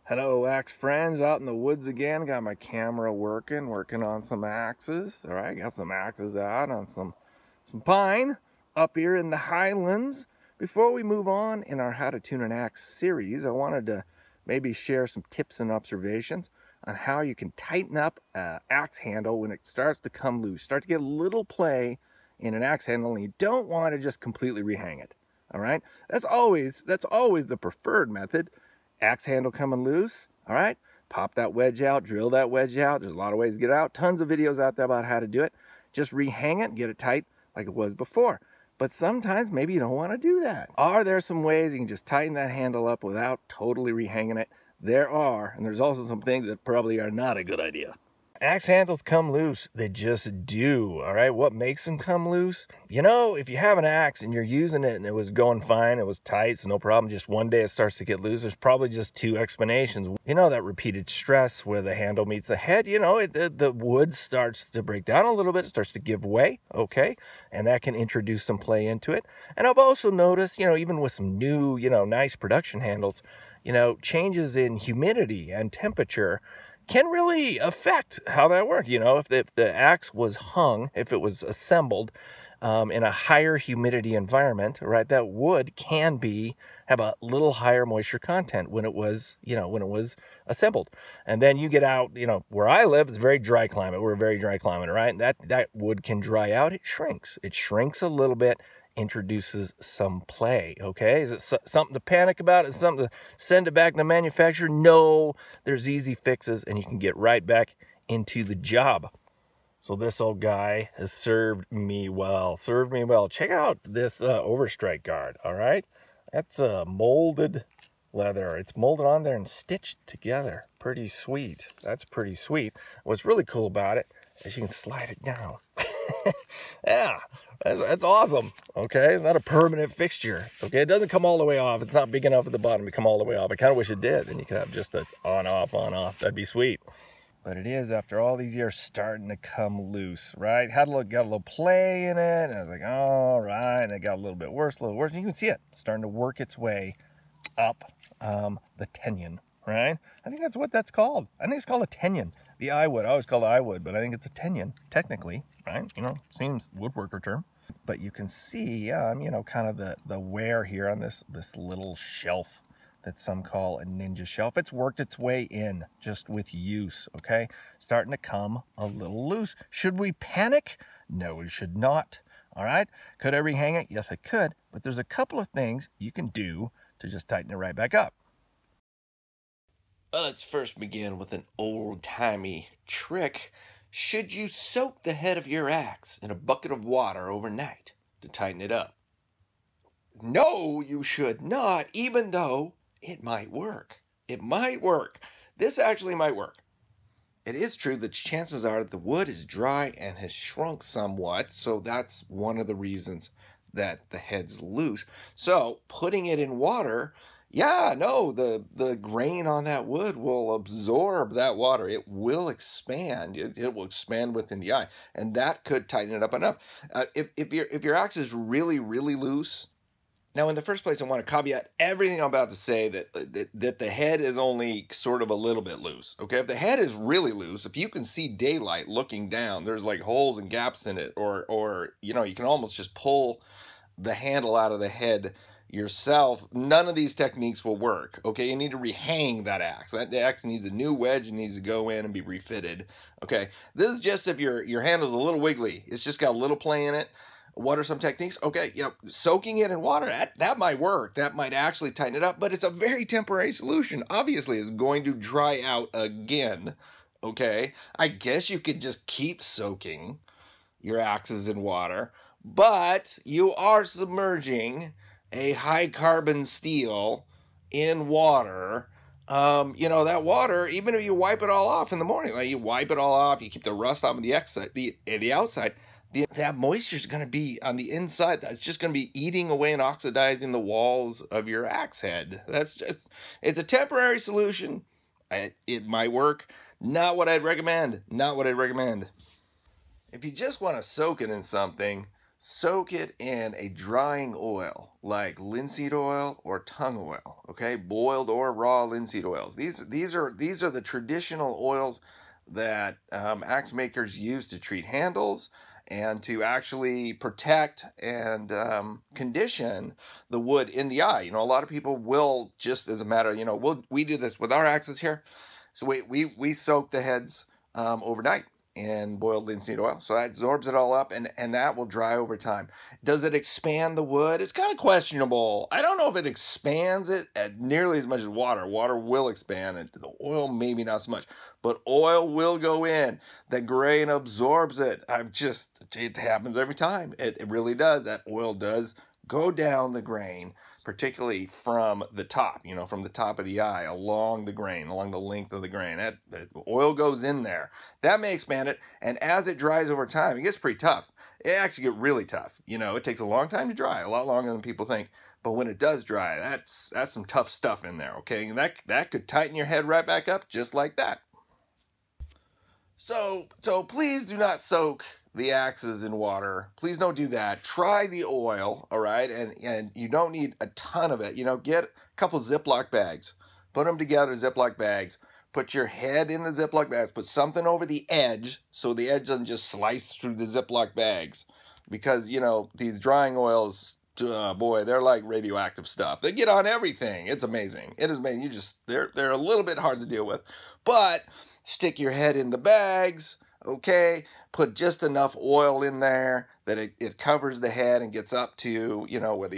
Hello, axe friends, out in the woods again. Got my camera working on some axes. All right, got some axes out on some pine up here in the highlands. Before we move on in our How to Tune an Axe series, I wanted to maybe share some tips and observations on how you can tighten up an axe handle when it starts to come loose. Start to get a little play in an axe handle, and you don't want to just completely rehang it. All right, that's always the preferred method. Axe handle coming loose, all right, pop that wedge out, drill that wedge out. There's a lot of ways to get it out. Tons of videos out there about how to do it. Just rehang it and get it tight like it was before. But sometimes maybe you don't want to do that. Are there some ways you can just tighten that handle up without totally rehanging it? There are, and there's also some things that probably are not a good idea. Axe handles come loose. They just do, all right? What makes them come loose? You know, if you have an axe and you're using it and it was going fine, it was tight, so no problem, just one day it starts to get loose, there's probably just two explanations. You know, that repeated stress where the handle meets the head, you know, the wood starts to break down a little bit, it starts to give way, okay? And that can introduce some play into it. And I've also noticed, you know, even with some new, you know, nice production handles, you know, changes in humidity and temperature can really affect how that works. You know, if the axe was hung, if it was assembled in a higher humidity environment, right, that wood can have a little higher moisture content when it was, you know, when it was assembled. And then you get out, you know, where I live, it's a very dry climate. We're a very dry climate, right? And that wood can dry out. It shrinks. It shrinks a little bit, introduces some play, okay? Is it something to panic about? Is it something to send it back to the manufacturer? No, there's easy fixes and you can get right back into the job. So this old guy has served me well. Check out this Overstrike Guard, all right? That's molded leather. It's molded on there and stitched together. Pretty sweet. That's pretty sweet. What's really cool about it is you can slide it down. Yeah, that's awesome. Okay, it's not a permanent fixture. Okay, it doesn't come all the way off. It's not big enough at the bottom to come all the way off. I kind of wish it did. Then you could have just a on off. That'd be sweet. But it is, after all these years, starting to come loose, right? Got a little play in it, and I was like, all right, and it got a little bit worse, and you can see it starting to work its way up the tenon, right? I think that's what that's called. I think it's called a tenon. The I wood. I always call it I wood, but I think it's a tenon, technically, right? You know, seems woodworker term. But you can see, you know, kind of the wear here on this little shelf that some call a ninja shelf. It's worked its way in just with use, okay? Starting to come a little loose. Should we panic? No, we should not, all right? Could I rehang it? Yes, I could, but there's a couple of things you can do to just tighten it right back up. Well, let's first begin with an old-timey trick. Should you soak the head of your axe in a bucket of water overnight to tighten it up? No, you should not, even though it might work. It might work. This actually might work. It is true that chances are that the wood is dry and has shrunk somewhat, so that's one of the reasons that the head's loose. So putting it in water, yeah, no, the grain on that wood will absorb that water. It will expand. It will expand within the eye, and that could tighten it up enough. If your axe is really, really loose, now in the first place, I want to caveat everything I'm about to say that the head is only sort of a little bit loose. Okay, if the head is really loose, if you can see daylight looking down, there's like holes and gaps in it, or you know, you can almost just pull the handle out of the head yourself. None of these techniques will work. Okay, you need to rehang that axe. That axe needs a new wedge and needs to go in and be refitted. Okay, this is just if your handle's a little wiggly. It's just got a little play in it. What are some techniques? Okay, you know, soaking it in water, that might work. That might actually tighten it up, but it's a very temporary solution. Obviously, it's going to dry out again. Okay, I guess you could just keep soaking your axes in water, but you are submerging a high carbon steel in water. You know, that water, even if you wipe it all off in the morning, like you wipe it all off, you keep the rust off of the outside, that moisture is going to be on the inside. That's just going to be eating away and oxidizing the walls of your axe head. It's a temporary solution. It might work. Not what I'd recommend. Not what I'd recommend. If you just want to soak it in something, soak it in a drying oil like linseed oil or tung oil, okay? Boiled or raw linseed oils. These are the traditional oils that axe makers use to treat handles and to actually protect and condition the wood in the eye. You know, a lot of people will, just as a matter, you know, we do this with our axes here. So we soak the heads overnight in boiled linseed oil, so that absorbs it all up, and that will dry over time. Does it expand the wood? It's kind of questionable. I don't know if it expands it at nearly as much as water. Water will expand it. The oil maybe not so much, but oil will go in. The grain absorbs it. It happens every time. It really does. That oil does go down the grain, particularly from the top, you know, from the top of the eye, along the grain, along the length of the grain. That oil goes in there. That may expand it, and as it dries over time, it gets pretty tough. It actually gets really tough. You know, it takes a long time to dry, a lot longer than people think. But when it does dry, that's some tough stuff in there, okay? And that could tighten your head right back up just like that. So please do not soak the axes in water. Please don't do that. Try the oil, all right? And you don't need a ton of it. You know, get a couple Ziploc bags. Put them together, Ziploc bags. Put your head in the Ziploc bags. Put something over the edge so the edge doesn't just slice through the Ziploc bags. Because, you know, these drying oils, boy, they're like radioactive stuff. They get on everything. It's amazing. It is amazing. They're a little bit hard to deal with. But stick your head in the bags, okay? Put just enough oil in there that it covers the head and gets up to, you know, where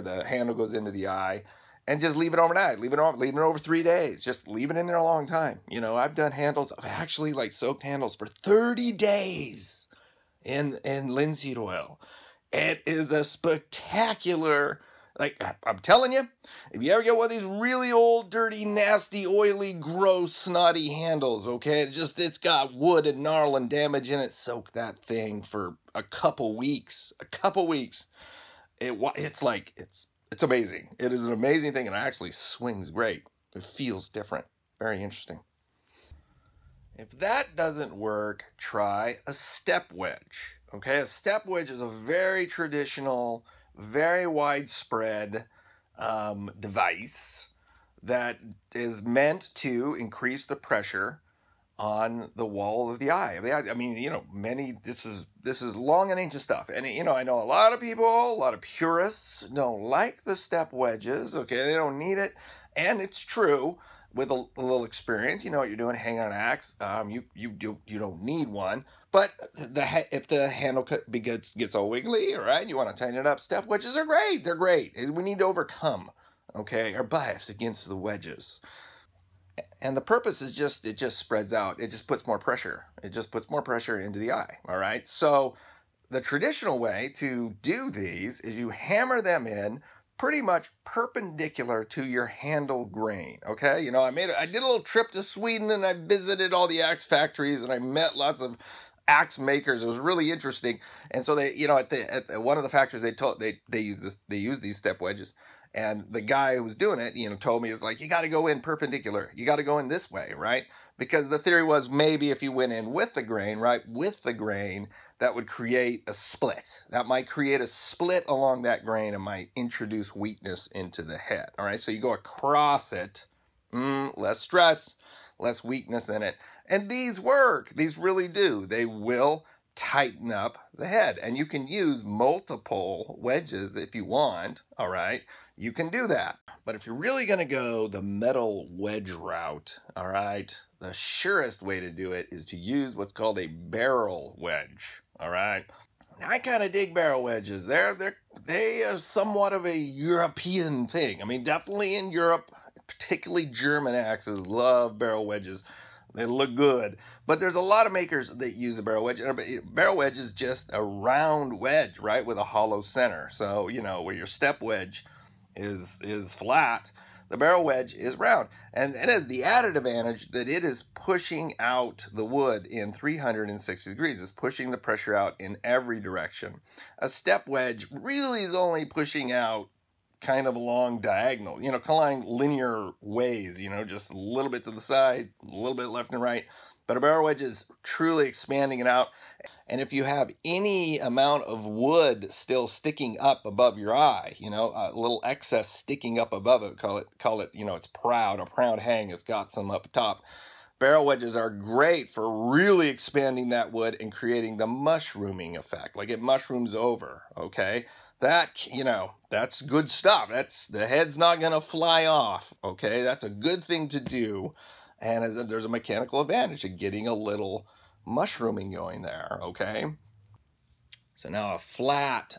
the handle goes into the eye, and just leave it overnight. Leave it over 3 days. Just leave it in there a long time. You know, I've done handles. I've actually like soaked handles for 30 days in linseed oil. It is a spectacular. Like, I'm telling you, if you ever get one of these really old, dirty, nasty, oily, gross, snotty handles, okay, it's got wood and gnarl and damage in it, soak that thing for a couple weeks. It's amazing. It is an amazing thing, and it actually swings great. It feels different. Very interesting. If that doesn't work, try a step wedge, okay? A step wedge is a very traditional, very widespread device that is meant to increase the pressure on the walls of the eye. I mean, you know, this is long and ancient stuff. And, you know, I know a lot of people, a lot of purists don't like the step wedges, okay? They don't need it. And it's true. With a little experience, you know what you're doing, hanging on an axe. You don't need one, but if the handle gets all wiggly, all right, you want to tighten it up. Step wedges are great. They're great. We need to overcome, okay, our bias against the wedges. And the purpose is it just spreads out. It just puts more pressure. It just puts more pressure into the eye. All right. So the traditional way to do these is you hammer them in pretty much perpendicular to your handle grain, okay? You know, I did a little trip to Sweden, and I visited all the axe factories, and I met lots of axe makers. It was really interesting. And so they, you know, at one of the factories, they use these step wedges, and the guy who was doing it, you know, told me, it's like, you got to go in perpendicular. You got to go in this way, right? Because the theory was maybe if you went in with the grain, right, that would create a split. That might create a split along that grain and might introduce weakness into the head. All right, so you go across it, less stress, less weakness in it. And these work. These really do. They will tighten up the head. And you can use multiple wedges if you want. All right, you can do that. But if you're really going to go the metal wedge route, all right, the surest way to do it is to use what's called a barrel wedge. All right. I kind of dig barrel wedges. They are somewhat of a European thing. I mean, definitely in Europe, particularly German axes love barrel wedges. They look good. But there's a lot of makers that use a barrel wedge. Barrel wedge is just a round wedge, right, with a hollow center. So, you know, where your step wedge is flat, the barrel wedge is round, and it has the added advantage that it is pushing out the wood in 360 degrees. It's pushing the pressure out in every direction. A step wedge really is only pushing out kind of along diagonal, you know, kind of linear ways, you know, just a little bit to the side, a little bit left and right. But a barrel wedge is truly expanding it out. And if you have any amount of wood still sticking up above your eye, you know, a little excess sticking up above it, call it, you know, it's proud, a proud hang, it's got some up top. Barrel wedges are great for really expanding that wood and creating the mushrooming effect, like it mushrooms over, okay? That, you know, that's good stuff. That's, the head's not gonna fly off, okay? That's a good thing to do. And there's a mechanical advantage of getting a little mushrooming going there, okay? So now a flat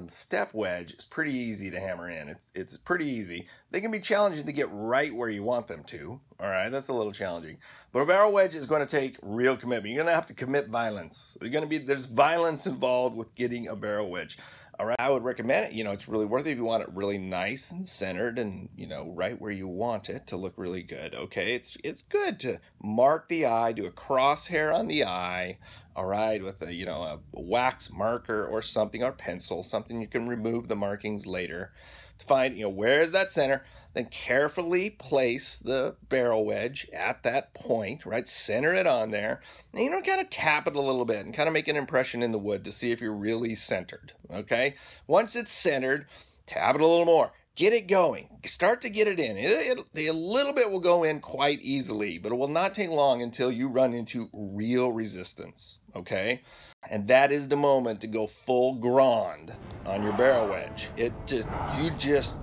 step wedge is pretty easy to hammer in. It's pretty easy. They can be challenging to get right where you want them to. All right, that's a little challenging. But a barrel wedge is going to take real commitment. You're going to have to commit violence. There's violence involved with getting a barrel wedge. All right, I would recommend it. You know, it's really worth it if you want it really nice and centered and, you know, right where you want it to look really good, okay? It's good to mark the eye, do a crosshair on the eye, all right, with a, you know, a wax marker or something, or pencil, something you can remove the markings later to find, you know, where's that center. Then carefully place the barrel wedge at that point, right? Center it on there. And, you know, kind of tap it a little bit and kind of make an impression in the wood to see if you're really centered, okay? Once it's centered, tap it a little more. Get it going. Start to get it in. A little bit will go in quite easily, but it will not take long until you run into real resistance, okay? And that is the moment to go full grand on your barrel wedge.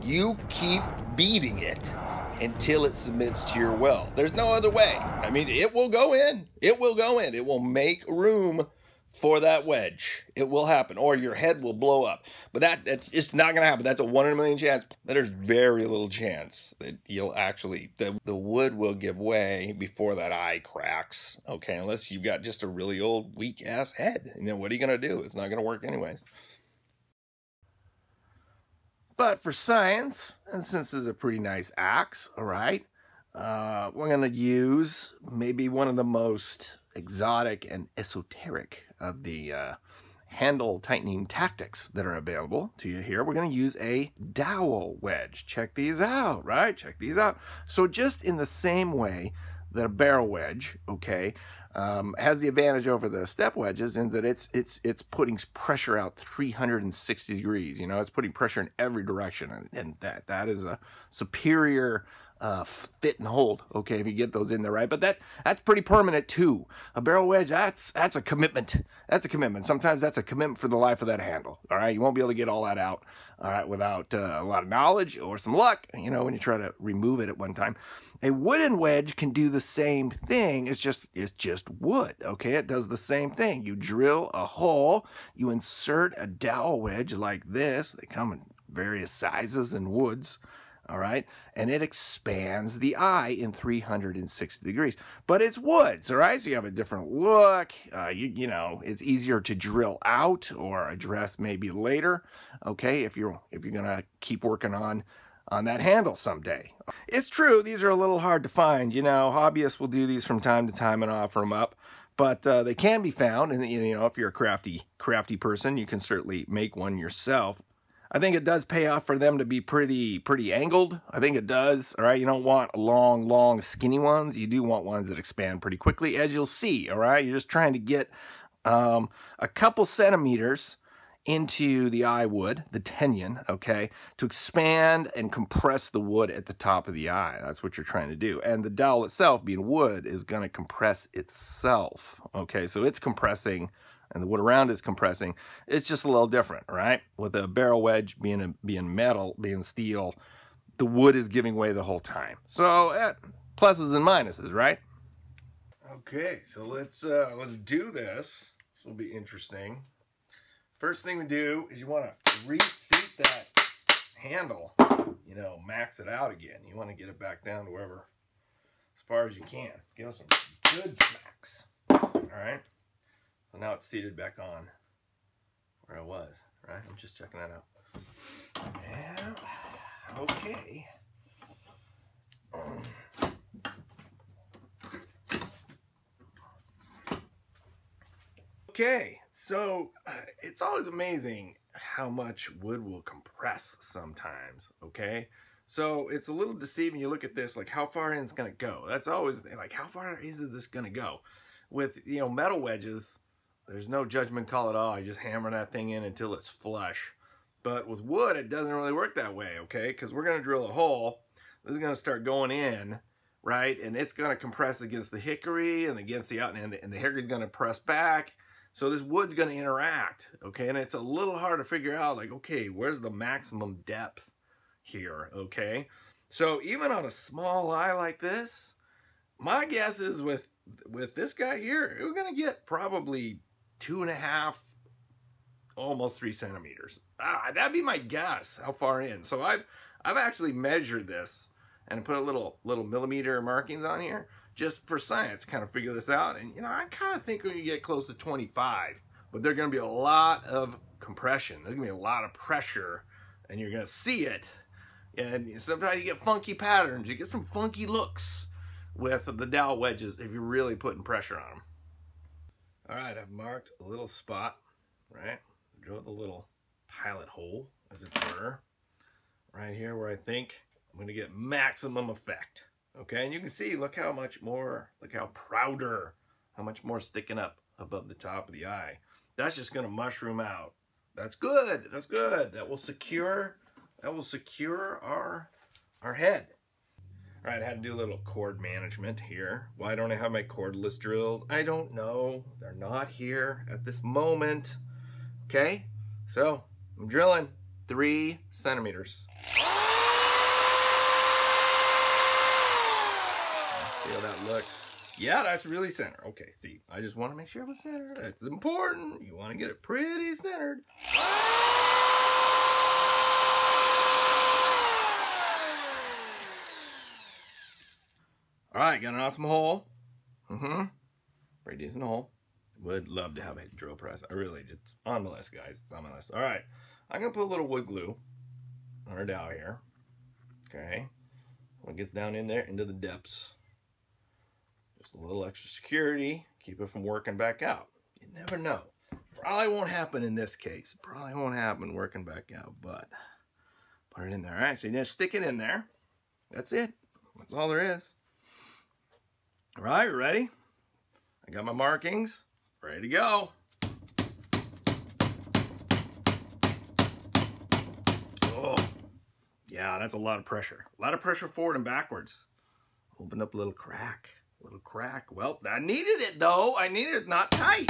You keep beating it until it submits to your will. There's no other way. I mean, it will go in. It will go in. It will make room for that wedge. It will happen, or your head will blow up. But that's just not going to happen. That's a 1 in a million chance. There's very little chance that you'll actually, the wood will give way before that eye cracks, okay, unless you've got just a really old, weak-ass head. You know, what are you going to do? It's not going to work anyways. But for science, and since this is a pretty nice axe, all right, we're going to use maybe one of the most exotic and esoteric of the handle tightening tactics that are available to you here. We're going to use a dowel wedge. Check these out, right? Check these out. So just in the same way that a barrel wedge, okay, has the advantage over the step wedges in that it's putting pressure out 360 degrees. You know, it's putting pressure in every direction, and that is a superior fit and hold, okay, if you get those in there right. But that's pretty permanent too. A barrel wedge, that's a commitment. That's a commitment. Sometimes that's a commitment for the life of that handle. All right, you won't be able to get all that out, all right, without a lot of knowledge or some luck, you know, when you try to remove it at one time. A wooden wedge can do the same thing. It's just wood, okay? It does the same thing. You drill a hole, you insert a dowel wedge like this. They come in various sizes and woods. All right, and it expands the eye in 360 degrees. But it's woods, all right? So you have a different look. You know, it's easier to drill out or address maybe later, okay, if you're gonna keep working on that handle someday. It's true, these are a little hard to find. You know, hobbyists will do these from time to time and offer them up, but they can be found. And you know, if you're a crafty person, you can certainly make one yourself. I think it does pay off for them to be pretty angled. I think it does, all right? You don't want long, skinny ones. You do want ones that expand pretty quickly, as you'll see, all right? You're just trying to get a couple centimeters into the eye wood, the tenon, okay, to expand and compress the wood at the top of the eye. That's what you're trying to do. And the dowel itself, being wood, is going to compress itself, okay? So it's compressing, and the wood around is compressing. It's just a little different, right? With a barrel wedge being metal, being steel, the wood is giving way the whole time. So pluses and minuses, right? Okay, so let's do this. This will be interesting. First thing we do is you want to reseat that handle. You know, max it out again. You want to get it back down to wherever, as far as you can. Give it some good smacks. All right. So now it's seated back on where I was, right? I'm just checking that out. Yeah, okay. Okay, so it's always amazing how much wood will compress sometimes, okay? So it's a little deceiving. You look at this, like how far in it's gonna go. That's always like, how far is this gonna go? With, you know, metal wedges, there's no judgment call at all. You just hammer that thing in until it's flush. But with wood, it doesn't really work that way, okay? Because we're gonna drill a hole. This is gonna start going in, right? And it's gonna compress against the hickory and against the out, and the hickory's gonna press back. So this wood's gonna interact, okay? And it's a little hard to figure out, like, okay, where's the maximum depth here, okay? So even on a small eye like this, my guess is with this guy here, we're gonna get probably 2.5, almost 3 centimeters. That'd be my guess, how far in. So I've actually measured this and put a little millimeter markings on here just for science, kind of figure this out. And you know, I kind of think we're gonna get close to 25, but there's gonna be a lot of compression. There's gonna be a lot of pressure, and you're gonna see it. And sometimes you get funky patterns, you get some funky looks with the dowel wedges if you're really putting pressure on them. All right, I've marked a little spot, right? Drilled a little pilot hole, as it were, right here where I think I'm gonna get maximum effect. Okay, and you can see, look how much more, look how prouder, how much more sticking up above the top of the eye. That's just gonna mushroom out. That's good, that's good. That will secure our head. All right, I had to do a little cord management here. Why don't I have my cordless drills? I don't know. They're not here at this moment. Okay, so I'm drilling 3 centimeters. See how that looks? Yeah, that's really center. Okay, see, I just want to make sure it was centered. That's important. You want to get it pretty centered. All right, got an awesome hole. Pretty decent hole. Would love to have a drill press. I really, it's on the list, guys. It's on my list. All right, I'm gonna put a little wood glue on our dowel here. Okay, when it gets down in there into the depths, just a little extra security, keep it from working back out. You never know. Probably won't happen in this case. Probably won't happen working back out, but put it in there. All right, so you just stick it in there. That's it. That's all there is. All right, ready? I got my markings, ready to go. Oh, yeah, that's a lot of pressure. A lot of pressure forward and backwards. Opened up a little crack, Well, I needed it though. I needed it, not tight.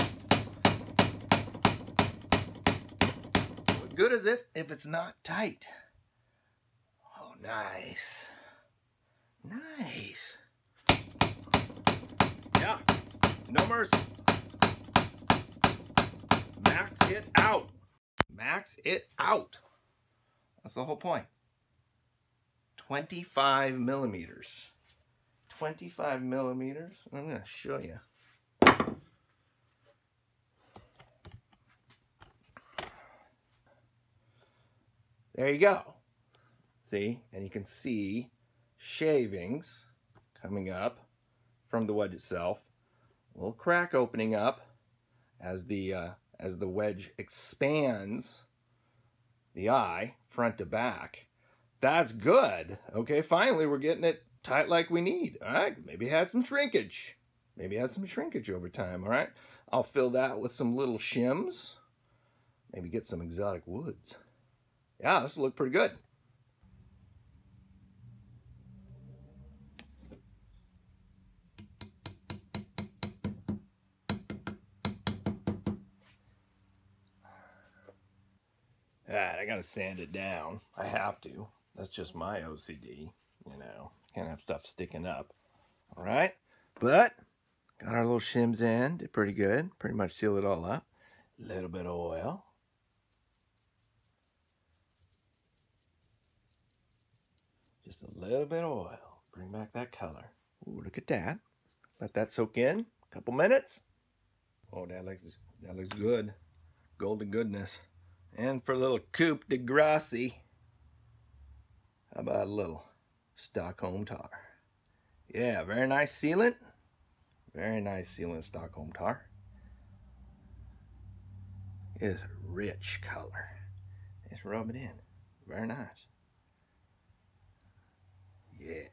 What good is it if it's not tight? Oh, nice. Nice. Yeah, no mercy. Max it out. Max it out. That's the whole point. 25 millimeters. 25 millimeters. I'm going to show you. There you go. See? And you can see shavings coming up from the wedge itself. A little crack opening up as the wedge expands the eye front to back. That's good. Okay, finally we're getting it tight like we need. All right, maybe it had some shrinkage. Maybe it had some shrinkage over time. All right, I'll fill that with some little shims. Maybe get some exotic woods. Yeah, this will look pretty good. All right, I gotta sand it down. I have to. That's just my OCD, you know. Can't have stuff sticking up. All right, but got our little shims in. Did pretty good. Pretty much seal it all up. A little bit of oil. Just a little bit of oil. Bring back that color. Ooh, look at that. Let that soak in. A couple minutes. Oh, that looks good. Golden goodness. And for a little coup de grace, how about a little Stockholm tar? Yeah, very nice sealant. Very nice sealant Stockholm tar. It's rich color. Just rub it in. Very nice. Yeah.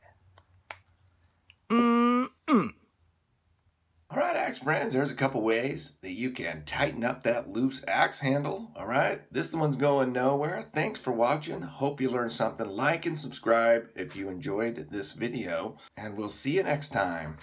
Alright, axe friends, there's a couple ways that you can tighten up that loose axe handle. Alright, this one's going nowhere. Thanks for watching. Hope you learned something. Like and subscribe if you enjoyed this video. And we'll see you next time.